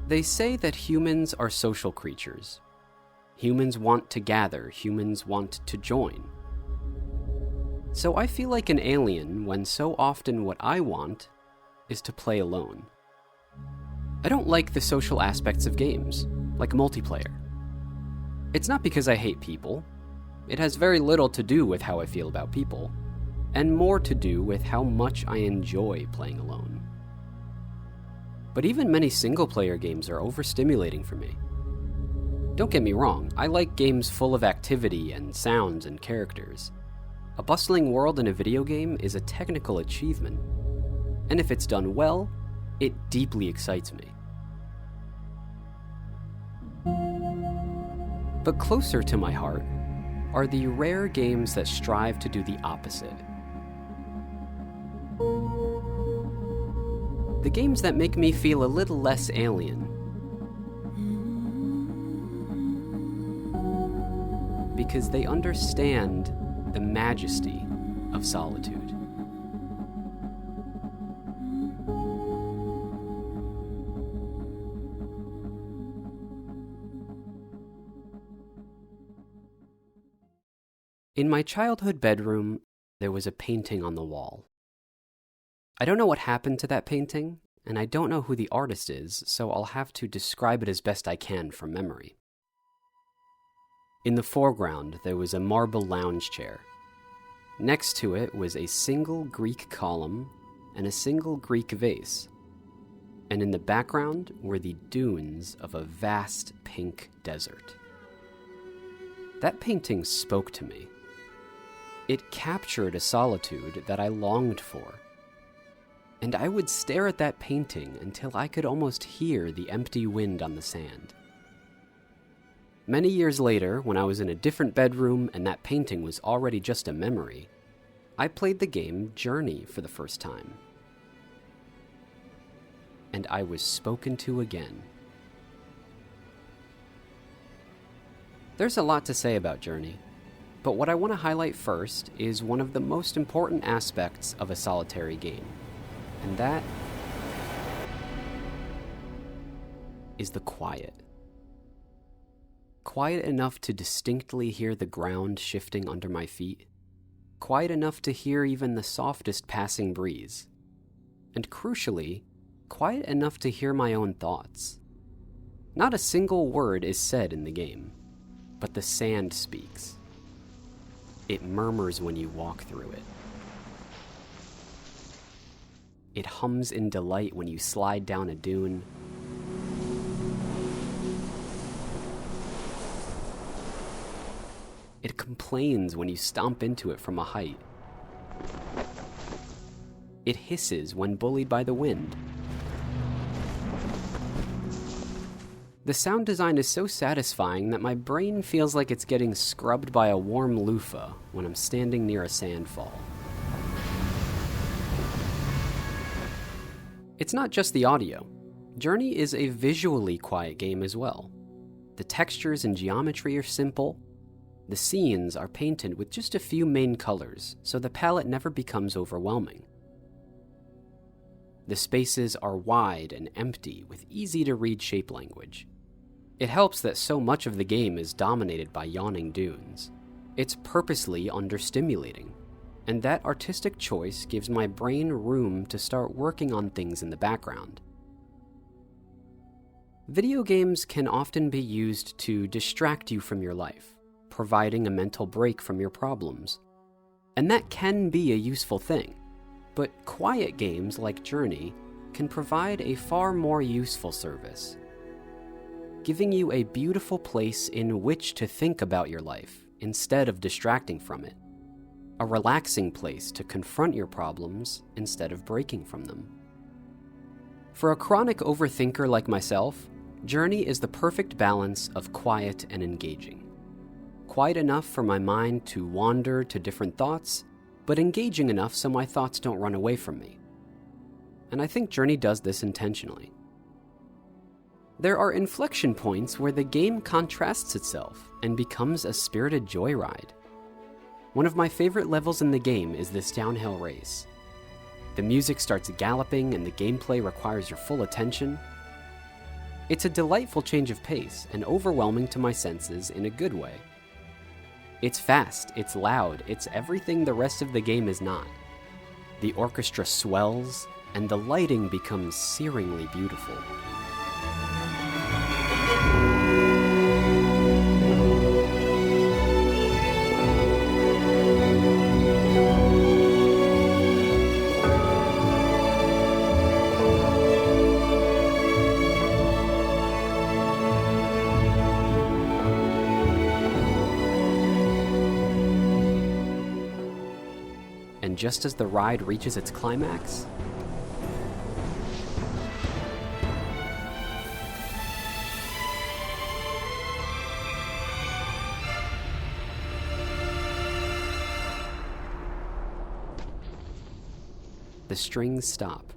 They say that humans are social creatures. Humans want to gather, humans want to join. So I feel like an alien when so often what I want is to play alone. I don't like the social aspects of games, like multiplayer. It's not because I hate people. It has very little to do with how I feel about people, and more to do with how much I enjoy playing alone. But even many single-player games are overstimulating for me. Don't get me wrong, I like games full of activity and sounds and characters. A bustling world in a video game is a technical achievement, and if it's done well, it deeply excites me. But closer to my heart are the rare games that strive to do the opposite. The games that make me feel a little less alien. Because they understand the majesty of solitude. In my childhood bedroom, there was a painting on the wall. I don't know what happened to that painting, and I don't know who the artist is, so I'll have to describe it as best I can from memory. In the foreground, there was a marble lounge chair. Next to it was a single Greek column and a single Greek vase. And in the background were the dunes of a vast pink desert. That painting spoke to me. It captured a solitude that I longed for. And I would stare at that painting until I could almost hear the empty wind on the sand. Many years later, when I was in a different bedroom and that painting was already just a memory, I played the game Journey for the first time. And I was spoken to again. There's a lot to say about Journey, but what I want to highlight first is one of the most important aspects of a solitary game, and that is the quiet. Quiet enough to distinctly hear the ground shifting under my feet. Quiet enough to hear even the softest passing breeze. And crucially, quiet enough to hear my own thoughts. Not a single word is said in the game, but the sand speaks. It murmurs when you walk through it. It hums in delight when you slide down a dune. It complains when you stomp into it from a height. It hisses when bullied by the wind. The sound design is so satisfying that my brain feels like it's getting scrubbed by a warm loofah when I'm standing near a sandfall. It's not just the audio. Journey is a visually quiet game as well. The textures and geometry are simple. The scenes are painted with just a few main colors, so the palette never becomes overwhelming. The spaces are wide and empty with easy-to-read shape language. It helps that so much of the game is dominated by yawning dunes. It's purposely understimulating, and that artistic choice gives my brain room to start working on things in the background. Video games can often be used to distract you from your life, providing a mental break from your problems. And that can be a useful thing, but quiet games like Journey can provide a far more useful service, giving you a beautiful place in which to think about your life instead of distracting from it, a relaxing place to confront your problems instead of breaking from them. For a chronic overthinker like myself, Journey is the perfect balance of quiet and engaging. Quiet enough for my mind to wander to different thoughts, but engaging enough so my thoughts don't run away from me. And I think Journey does this intentionally. There are inflection points where the game contrasts itself and becomes a spirited joyride. One of my favorite levels in the game is this downhill race. The music starts galloping and the gameplay requires your full attention. It's a delightful change of pace and overwhelming to my senses in a good way. It's fast, it's loud, it's everything the rest of the game is not. The orchestra swells, and the lighting becomes searingly beautiful. And just as the ride reaches its climax, the strings stop,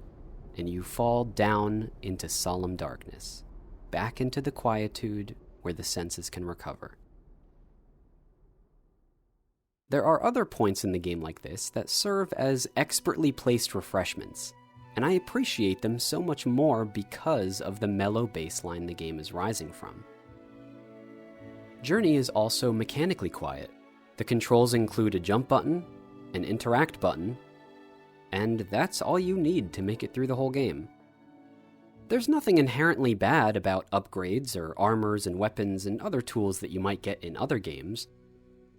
and you fall down into solemn darkness, back into the quietude where the senses can recover. There are other points in the game like this that serve as expertly placed refreshments, and I appreciate them so much more because of the mellow baseline the game is rising from. Journey is also mechanically quiet. The controls include a jump button, an interact button, and that's all you need to make it through the whole game. There's nothing inherently bad about upgrades or armors and weapons and other tools that you might get in other games,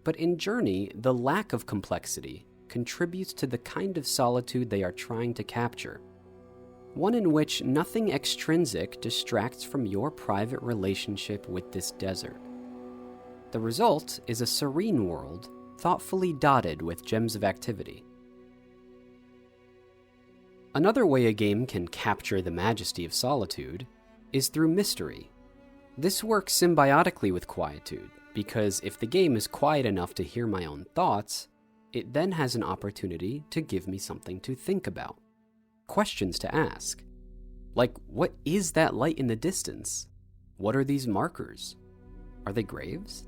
but in Journey, the lack of complexity contributes to the kind of solitude they are trying to capture, one in which nothing extrinsic distracts from your private relationship with this desert. The result is a serene world, thoughtfully dotted with gems of activity. Another way a game can capture the majesty of solitude is through mystery. This works symbiotically with quietude, because if the game is quiet enough to hear my own thoughts, it then has an opportunity to give me something to think about, questions to ask. Like, what is that light in the distance? What are these markers? Are they graves?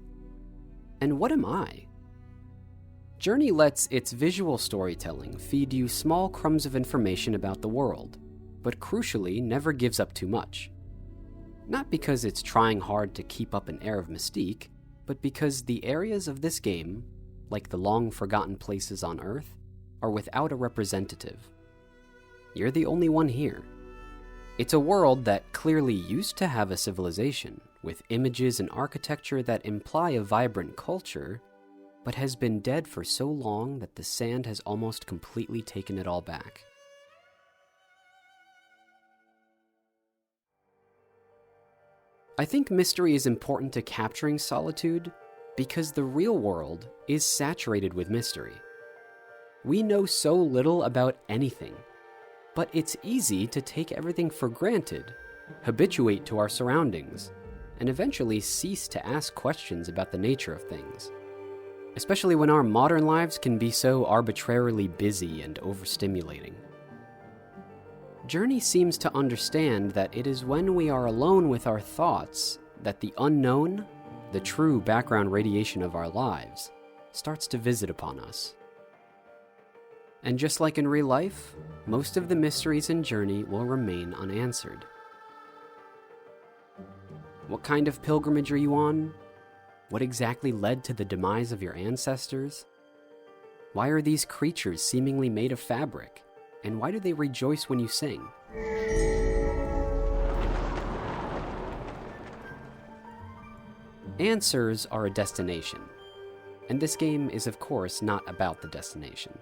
And what am I? Journey lets its visual storytelling feed you small crumbs of information about the world, but crucially never gives up too much. Not because it's trying hard to keep up an air of mystique, but because the areas of this game, like the long-forgotten places on Earth, are without a representative. You're the only one here. It's a world that clearly used to have a civilization, with images and architecture that imply a vibrant culture, but has been dead for so long that the sand has almost completely taken it all back. I think mystery is important to capturing solitude because the real world is saturated with mystery. We know so little about anything, but it's easy to take everything for granted, habituate to our surroundings, and eventually cease to ask questions about the nature of things, especially when our modern lives can be so arbitrarily busy and overstimulating. Journey seems to understand that it is when we are alone with our thoughts that the unknown, the true background radiation of our lives, starts to visit upon us. And just like in real life, most of the mysteries in Journey will remain unanswered. What kind of pilgrimage are you on? What exactly led to the demise of your ancestors? Why are these creatures seemingly made of fabric? And why do they rejoice when you sing? Answers are a destination, and this game is of course not about the destination.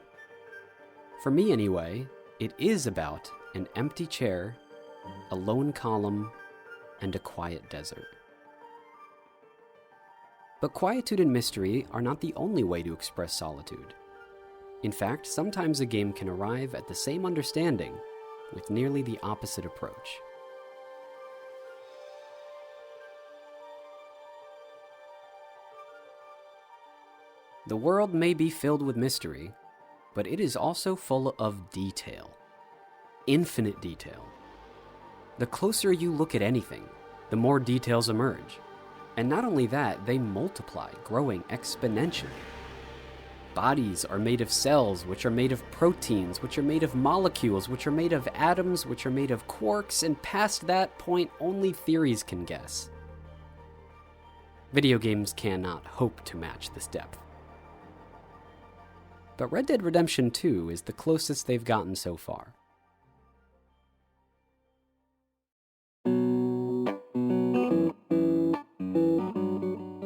For me anyway, it is about an empty chair, a lone column, and a quiet desert. But quietude and mystery are not the only way to express solitude. In fact, sometimes a game can arrive at the same understanding with nearly the opposite approach. The world may be filled with mystery, but it is also full of detail. Infinite detail. The closer you look at anything, the more details emerge. And not only that, they multiply, growing exponentially. Bodies are made of cells, which are made of proteins, which are made of molecules, which are made of atoms, which are made of quarks, and past that point, only theories can guess. Video games cannot hope to match this depth. But Red Dead Redemption 2 is the closest they've gotten so far.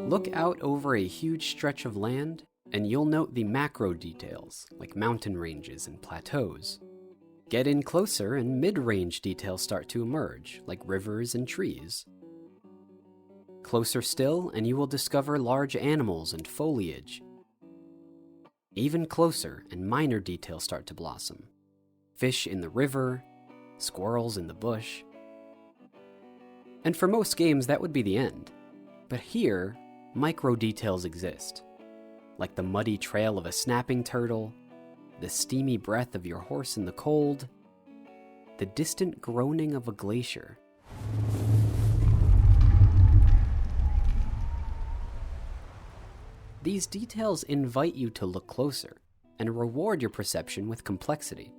Look out over a huge stretch of land, and you'll note the macro details, like mountain ranges and plateaus. Get in closer, and mid-range details start to emerge, like rivers and trees. Closer still, and you will discover large animals and foliage. Even closer, and minor details start to blossom. Fish in the river, squirrels in the bush. And for most games, that would be the end. But here, micro details exist, like the muddy trail of a snapping turtle, the steamy breath of your horse in the cold, the distant groaning of a glacier. These details invite you to look closer and reward your perception with complexity.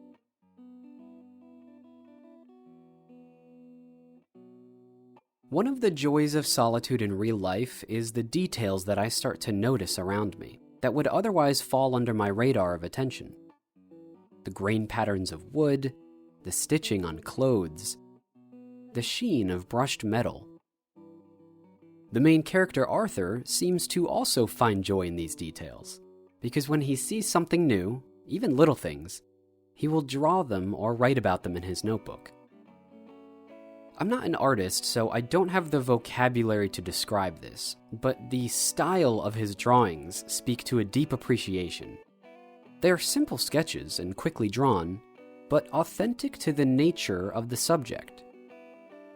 One of the joys of solitude in real life is the details that I start to notice around me that would otherwise fall under my radar of attention. The grain patterns of wood, the stitching on clothes, the sheen of brushed metal. The main character, Arthur, seems to also find joy in these details, because when he sees something new, even little things, he will draw them or write about them in his notebook. I'm not an artist, so I don't have the vocabulary to describe this, but the style of his drawings speak to a deep appreciation. They are simple sketches and quickly drawn, but authentic to the nature of the subject.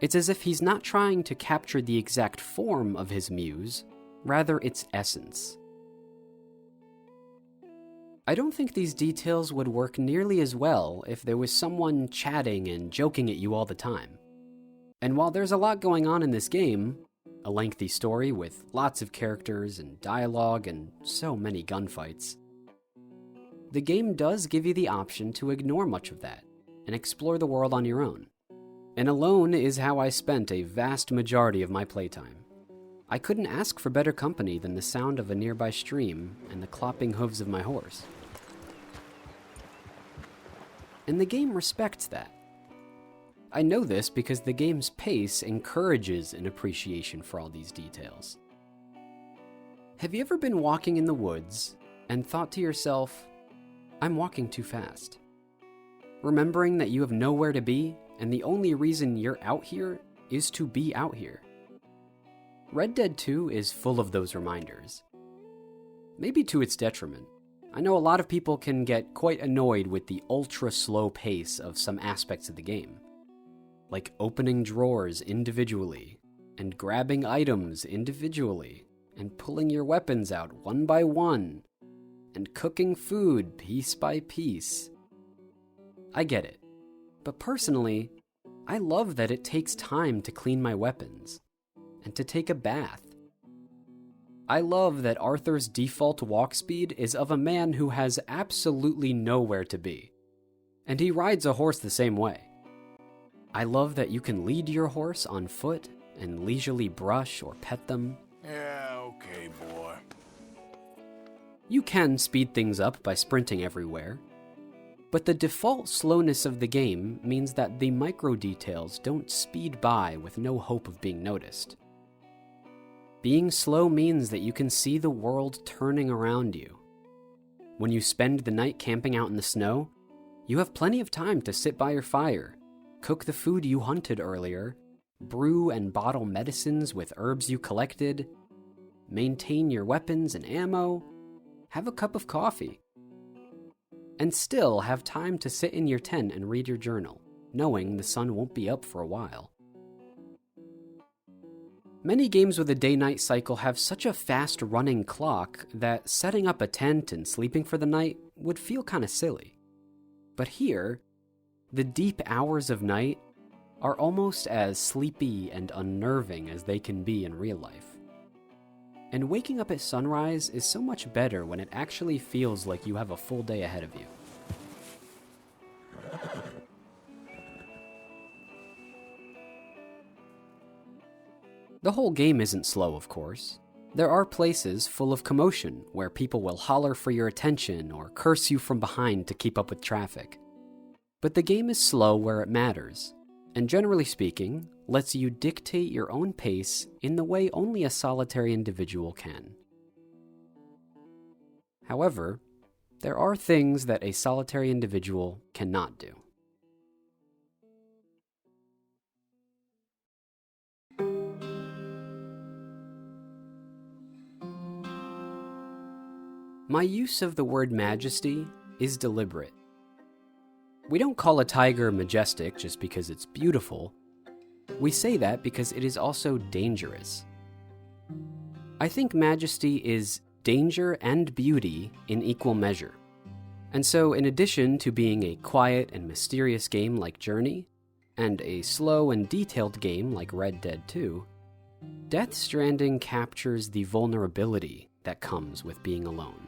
It's as if he's not trying to capture the exact form of his muse, rather its essence. I don't think these details would work nearly as well if there was someone chatting and joking at you all the time. And while there's a lot going on in this game, a lengthy story with lots of characters and dialogue and so many gunfights, the game does give you the option to ignore much of that and explore the world on your own. And alone is how I spent a vast majority of my playtime. I couldn't ask for better company than the sound of a nearby stream and the clopping hooves of my horse. And the game respects that. I know this because the game's pace encourages an appreciation for all these details. Have you ever been walking in the woods and thought to yourself, I'm walking too fast? Remembering that you have nowhere to be and the only reason you're out here is to be out here. Red Dead 2 is full of those reminders. Maybe to its detriment. I know a lot of people can get quite annoyed with the ultra-slow pace of some aspects of the game, like opening drawers individually, and grabbing items individually, and pulling your weapons out one by one, and cooking food piece by piece. I get it. But personally, I love that it takes time to clean my weapons, and to take a bath. I love that Arthur's default walk speed is of a man who has absolutely nowhere to be, and he rides a horse the same way. I love that you can lead your horse on foot and leisurely brush or pet them. Yeah, okay, boy. You can speed things up by sprinting everywhere, but the default slowness of the game means that the micro details don't speed by with no hope of being noticed. Being slow means that you can see the world turning around you. When you spend the night camping out in the snow, you have plenty of time to sit by your fire, cook the food you hunted earlier, brew and bottle medicines with herbs you collected, maintain your weapons and ammo, have a cup of coffee, and still have time to sit in your tent and read your journal, knowing the sun won't be up for a while. Many games with a day-night cycle have such a fast-running clock that setting up a tent and sleeping for the night would feel kind of silly. But here, the deep hours of night are almost as sleepy and unnerving as they can be in real life. And waking up at sunrise is so much better when it actually feels like you have a full day ahead of you. The whole game isn't slow, of course. There are places full of commotion where people will holler for your attention or curse you from behind to keep up with traffic. But the game is slow where it matters, and generally speaking, lets you dictate your own pace in the way only a solitary individual can. However, there are things that a solitary individual cannot do. My use of the word majesty is deliberate. We don't call a tiger majestic just because it's beautiful. We say that because it is also dangerous. I think majesty is danger and beauty in equal measure. And so, in addition to being a quiet and mysterious game like Journey, and a slow and detailed game like Red Dead 2, Death Stranding captures the vulnerability that comes with being alone.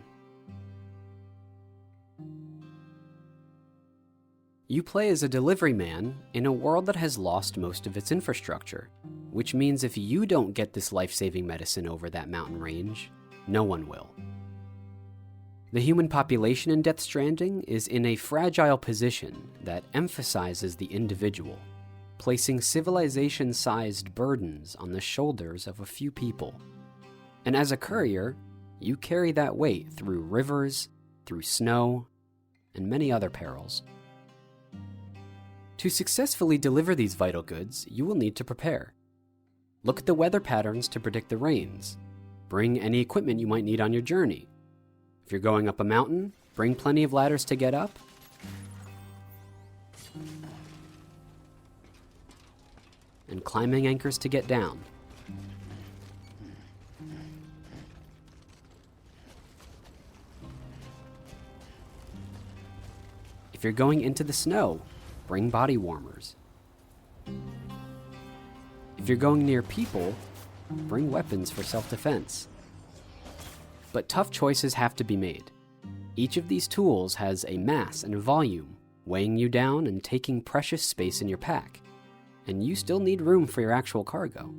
You play as a delivery man in a world that has lost most of its infrastructure, which means if you don't get this life-saving medicine over that mountain range, no one will. The human population in Death Stranding is in a fragile position that emphasizes the individual, placing civilization-sized burdens on the shoulders of a few people. And as a courier, you carry that weight through rivers, through snow, and many other perils. To successfully deliver these vital goods, you will need to prepare. Look at the weather patterns to predict the rains. Bring any equipment you might need on your journey. If you're going up a mountain, bring plenty of ladders to get up. And climbing anchors to get down. If you're going into the snow, bring body warmers. If you're going near people, bring weapons for self-defense. But tough choices have to be made. Each of these tools has a mass and a volume, weighing you down and taking precious space in your pack, and you still need room for your actual cargo.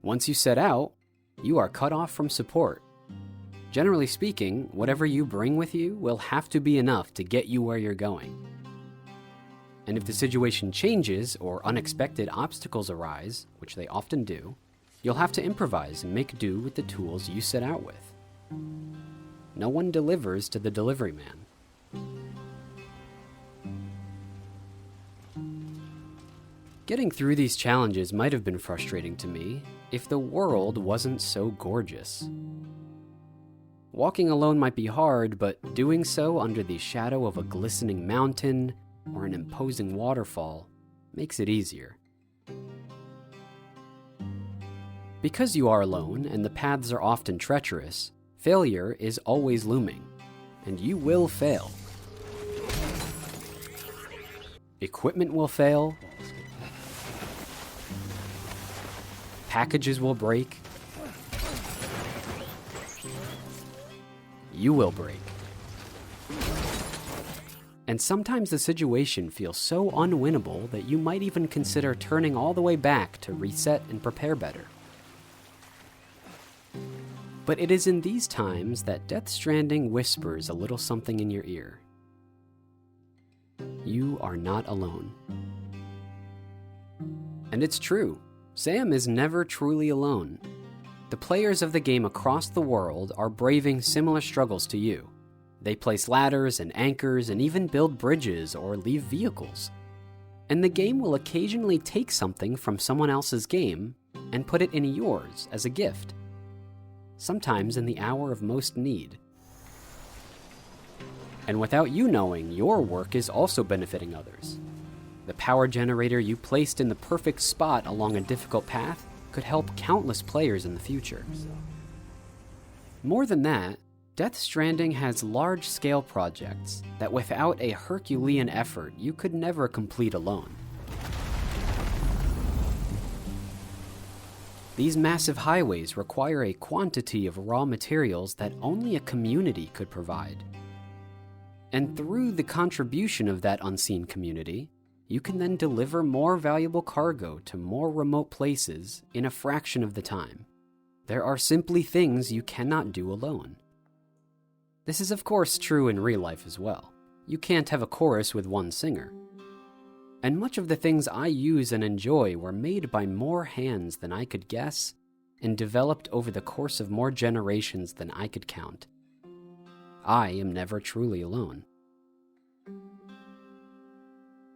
Once you set out, you are cut off from support. Generally speaking, whatever you bring with you will have to be enough to get you where you're going. And if the situation changes or unexpected obstacles arise, which they often do, you'll have to improvise and make do with the tools you set out with. No one delivers to the delivery man. Getting through these challenges might have been frustrating to me if the world wasn't so gorgeous. Walking alone might be hard, but doing so under the shadow of a glistening mountain or an imposing waterfall makes it easier. Because you are alone and the paths are often treacherous, failure is always looming, and you will fail. Equipment will fail, packages will break, you will break. And sometimes the situation feels so unwinnable that you might even consider turning all the way back to reset and prepare better. But it is in these times that Death Stranding whispers a little something in your ear. You are not alone. And it's true. Sam is never truly alone. The players of the game across the world are braving similar struggles to you. They place ladders and anchors and even build bridges or leave vehicles. And the game will occasionally take something from someone else's game and put it in yours as a gift. Sometimes in the hour of most need. And without you knowing, your work is also benefiting others. The power generator you placed in the perfect spot along a difficult path could help countless players in the future. More than that, Death Stranding has large-scale projects that without a Herculean effort you could never complete alone. These massive highways require a quantity of raw materials that only a community could provide. And through the contribution of that unseen community, you can then deliver more valuable cargo to more remote places in a fraction of the time. There are simply things you cannot do alone. This is of course true in real life as well. You can't have a chorus with one singer. And much of the things I use and enjoy were made by more hands than I could guess and developed over the course of more generations than I could count. I am never truly alone.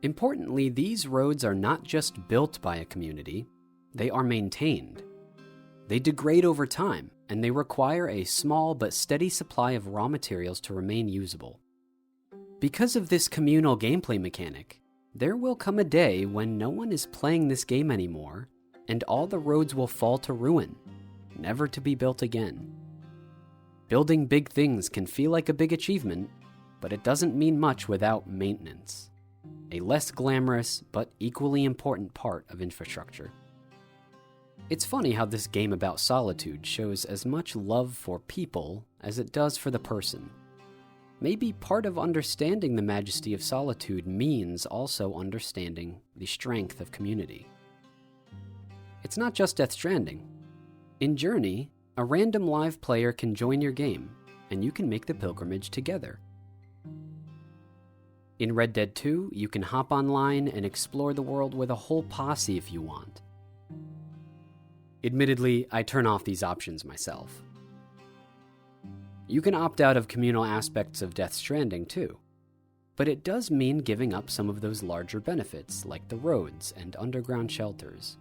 Importantly, these roads are not just built by a community, they are maintained. They degrade over time, and they require a small but steady supply of raw materials to remain usable. Because of this communal gameplay mechanic, there will come a day when no one is playing this game anymore, and all the roads will fall to ruin, never to be built again. Building big things can feel like a big achievement, but it doesn't mean much without maintenance, a less glamorous but equally important part of infrastructure. It's funny how this game about solitude shows as much love for people as it does for the person. Maybe part of understanding the majesty of solitude means also understanding the strength of community. It's not just Death Stranding. In Journey, a random live player can join your game, and you can make the pilgrimage together. In Red Dead 2, you can hop online and explore the world with a whole posse if you want. Admittedly, I turn off these options myself. You can opt out of communal aspects of Death Stranding too, but it does mean giving up some of those larger benefits like the roads and underground shelters.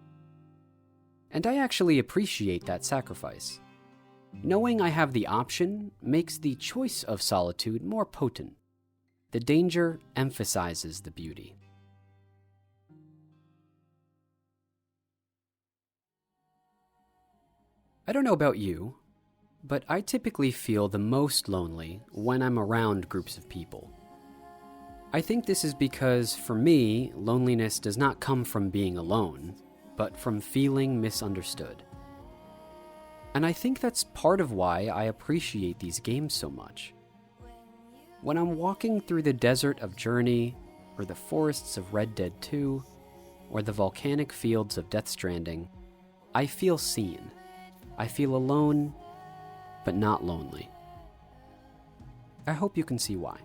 And I actually appreciate that sacrifice. Knowing I have the option makes the choice of solitude more potent. The danger emphasizes the beauty. I don't know about you, but I typically feel the most lonely when I'm around groups of people. I think this is because, for me, loneliness does not come from being alone, but from feeling misunderstood. And I think that's part of why I appreciate these games so much. When I'm walking through the desert of Journey, or the forests of Red Dead 2, or the volcanic fields of Death Stranding, I feel seen. I feel alone, but not lonely. I hope you can see why.